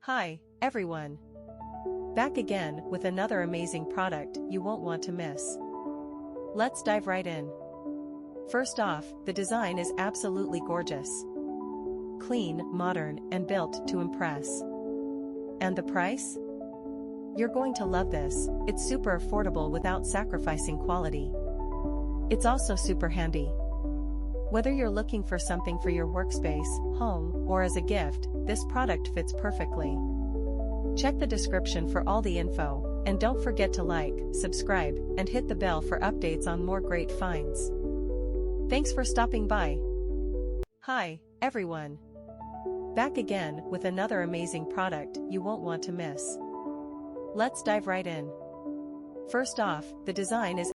Hi, everyone. Back again with another amazing product you won't want to miss. Let's dive right in. First off, the design is absolutely gorgeous. Clean, modern, and built to impress. And the price? You're going to love this. It's super affordable without sacrificing quality. It's also super handy. Whether you're looking for something for your workspace, home, or as a gift, this product fits perfectly. Check the description for all the info, and don't forget to like, subscribe, and hit the bell for updates on more great finds. Thanks for stopping by. Hi, everyone. Back again with another amazing product you won't want to miss. Let's dive right in. First off, the design is